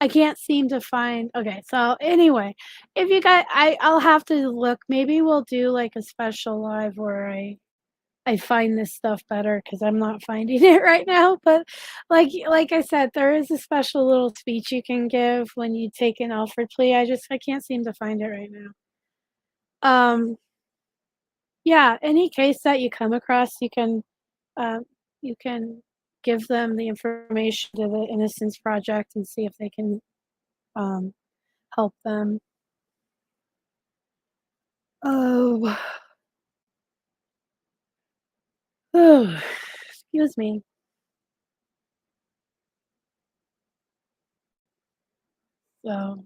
can't seem to find. Okay, so anyway, if you guys, I'll have to look. Maybe we'll do like a special live where I find this stuff better because I'm not finding it right now. But like I said, there is a special little speech you can give when you take an Alfred plea. I can't seem to find it right now. Yeah, any case that you come across, you can give them the information to the Innocence Project and see if they can help them. Oh, excuse me. So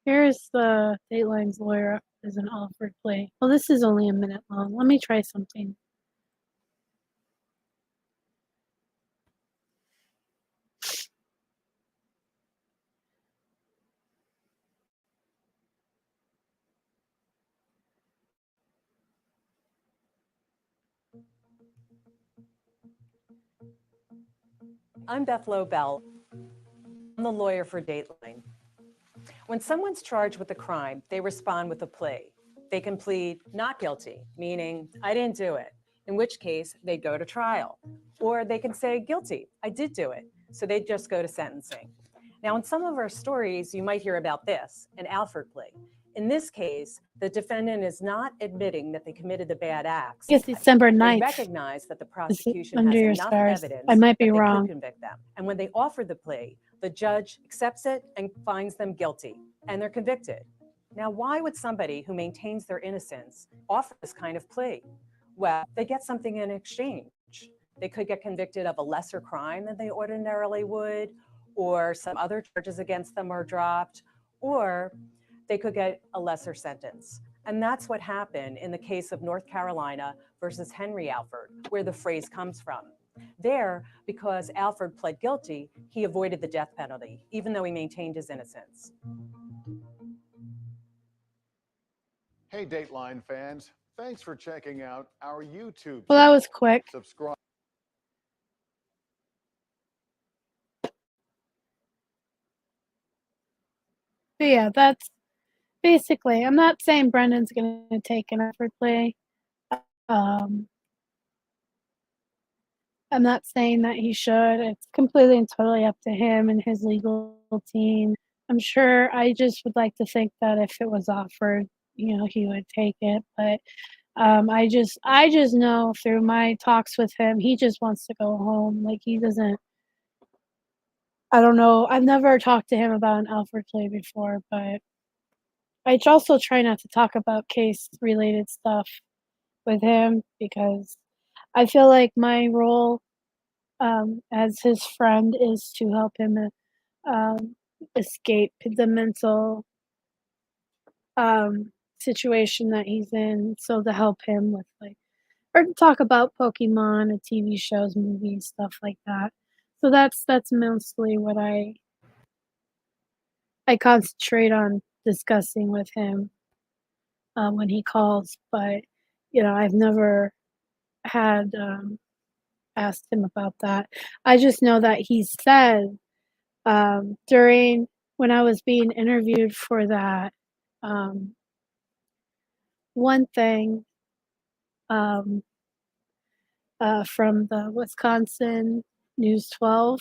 here's the Dateline's lawyer as an Alfred plea. Well, this is only a minute long. Let me try something. I'm Beth Lowe-Bell. I'm the lawyer for Dateline. When someone's charged with a crime, they respond with a plea. They can plead not guilty, meaning I didn't do it, in which case they go to trial. Or they can say guilty, I did do it, so they just go to sentencing. Now, in some of our stories, you might hear about this, an Alford plea. In this case, the defendant is not admitting that they committed the bad acts. It's December They 9th. recognize that the prosecution under has your enough stars. evidence I might that be they wrong. could convict them. And when they offer the plea, the judge accepts it and finds them guilty, and they're convicted. Now, why would somebody who maintains their innocence offer this kind of plea? Well, they get something in exchange. They could get convicted of a lesser crime than they ordinarily would, or some other charges against them are dropped, or they could get a lesser sentence. And that's what happened in the case of North Carolina versus Henry Alford, where the phrase comes from. There, because Alford pled guilty, he avoided the death penalty, even though he maintained his innocence. Hey, Dateline fans, thanks for checking out our YouTube Well, that channel. was quick. Subscribe. But yeah, that's basically, I'm not saying Brendan's going to take an effort plea. I'm not saying that he should. It's completely and totally up to him and his legal team. I'm sure I just would like to think that if it was offered, he would take it. But I just know through my talks with him, he just wants to go home. Like he doesn't. I don't know. I've never talked to him about an Alford plea before, but I also try not to talk about case-related stuff with him because I feel like my role as his friend is to help him escape the mental situation that he's in. So to help him with or to talk about Pokemon, or TV shows, movies, stuff like that. So that's mostly what I concentrate on discussing with him when he calls. But I've never had asked him about that. I just know that he said during when I was being interviewed for that one thing from the Wisconsin News 12,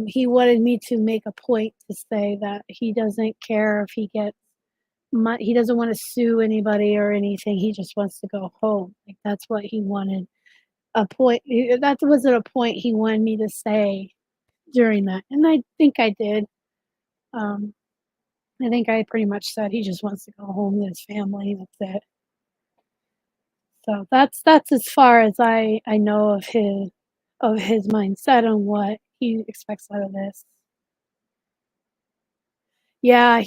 he wanted me to make a point to say that he doesn't care if he gets he doesn't want to sue anybody or anything. He just wants to go home. Like that's what he wanted. That wasn't a point he wanted me to say during that, and I think I did. I think I pretty much said he just wants to go home to his family. That's it. So that's as far as I know of his mindset and what he expects out of this. Yeah,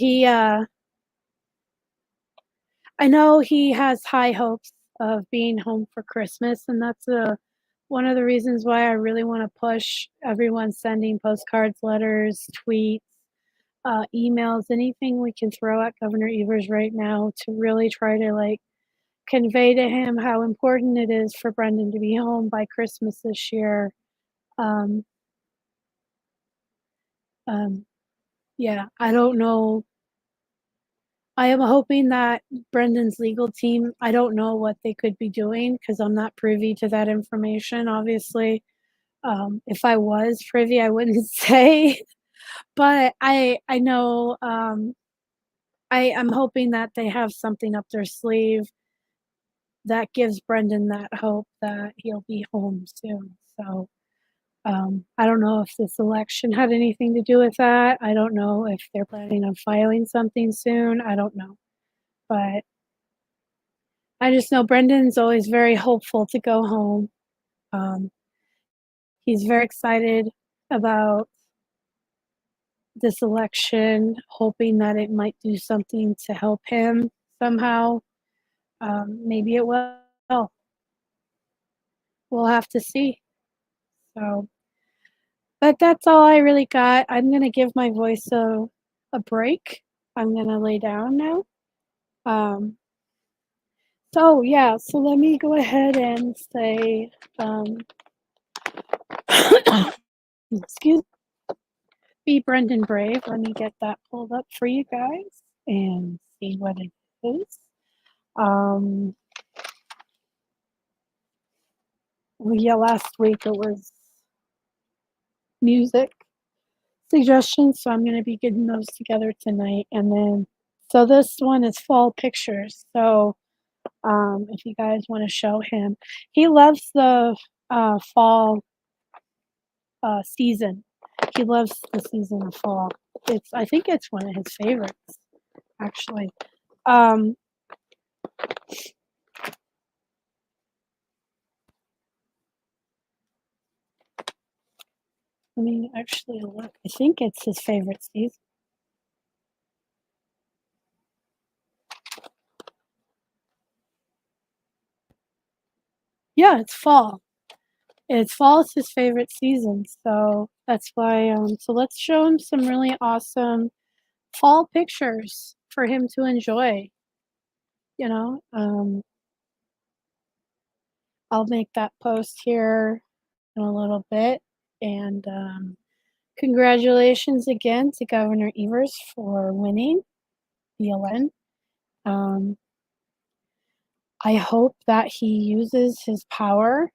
I know he has high hopes of being home for Christmas, and that's one of the reasons why I really want to push everyone sending postcards, letters, tweets, emails, anything we can throw at Governor Evers right now to really try to convey to him how important it is for Brendan to be home by Christmas this year. Yeah, I don't know. I am hoping that Brendan's legal team, I don't know what they could be doing because I'm not privy to that information, obviously. If I was privy, I wouldn't say. But I know I'm hoping that they have something up their sleeve that gives Brendan that hope that he'll be home soon. So I don't know if this election had anything to do with that. I don't know if they're planning on filing something soon. I don't know. But I just know Brendan's always very hopeful to go home. He's very excited about this election, hoping that it might do something to help him somehow. Maybe it will. We'll have to see. So, but that's all I really got. I'm going to give my voice a break. I'm going to lay down now. So yeah, so let me go ahead and say, excuse be Brendan Brave. Let me get that pulled up for you guys and see what it is. Well, yeah, last week it was music suggestions, so I'm going to be getting those together tonight. And then, so this one is fall pictures. So if you guys want to show him, he loves the fall season. He loves the season of fall. I think it's one of his favorites, actually. Let me actually look. I think it's his favorite season. Yeah, it's fall. Fall is his favorite season, so that's why. So let's show him some really awesome fall pictures for him to enjoy. You know, I'll make that post here in a little bit. And congratulations again to Governor Evers for winning BLN. I hope that he uses his power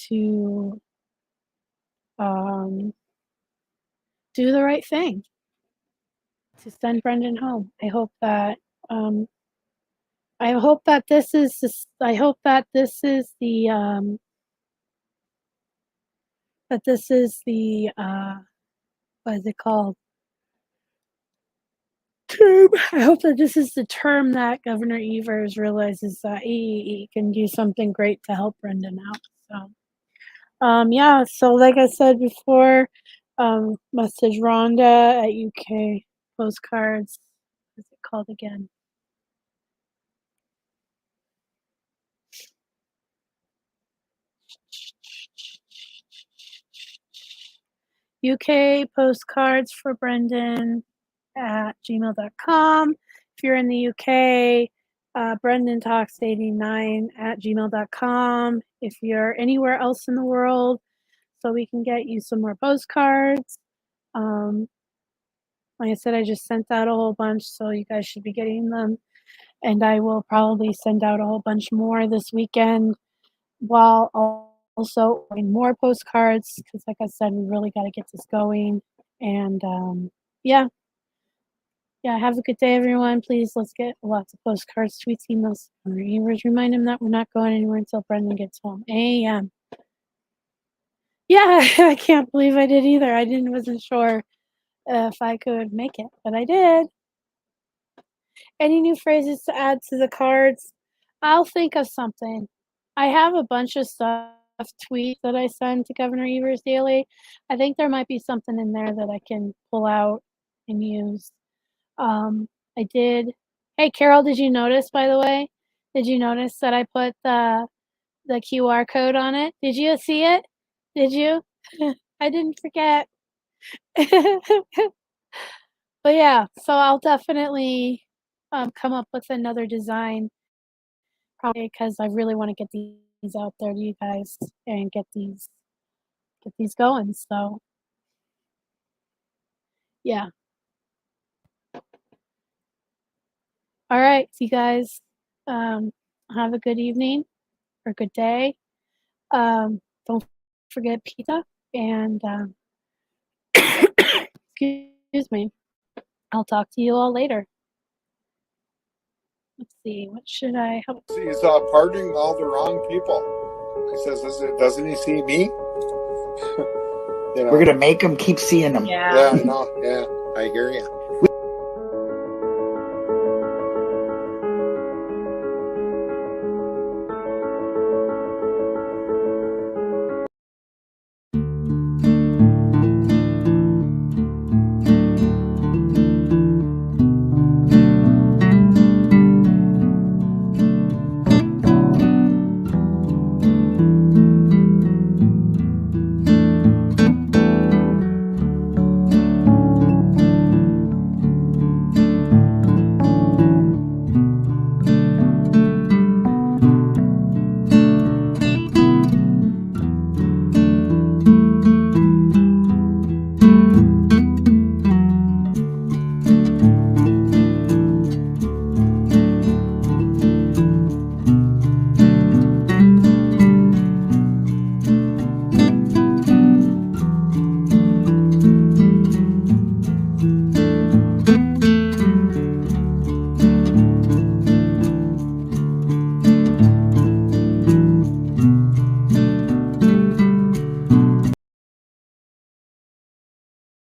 to do the right thing, to send Brendan home. I hope that this is the what is it called? Term. I hope that this is the term that Governor Evers realizes that he can do something great to help Brendan out. So, yeah. So, like I said before, message Rhonda at UK Postcards. What's it called again? UK Postcards for Brendan at gmail.com. If you're in the UK, Brendan Talks 89 at gmail.com. If you're anywhere else in the world, so we can get you some more postcards. Like I said, I just sent out a whole bunch, so you guys should be getting them. And I will probably send out a whole bunch more this weekend, while also doing more postcards, because like I said, we really got to get this going. And yeah, have a good day, everyone. Please, let's get lots of postcards, tweets, emails, and Evers. Remind him that we're not going anywhere until Brendan gets home. AM. Yeah, I can't believe I did either. Wasn't sure if I could make it, but I did. Any new phrases to add to the cards? I'll think of something. I have a bunch of stuff, tweets that I send to Governor Evers daily. I think there might be something in there that I can pull out and use. I did. Hey, Carol, did you notice, by the way? Did you notice that I put the QR code on it? Did you see it? Did you? I didn't forget. But yeah, so I'll definitely come up with another design, probably, because I really want to get these out there to you guys and get these going. So yeah. All right, so you guys have a good evening or good day. Don't forget pizza, and excuse me. I'll talk to you all later. Let's see, what should I help? He's pardoning all the wrong people. He says, doesn't he see me? You know? We're going to make him keep seeing them. Yeah, I know. Yeah, I hear you.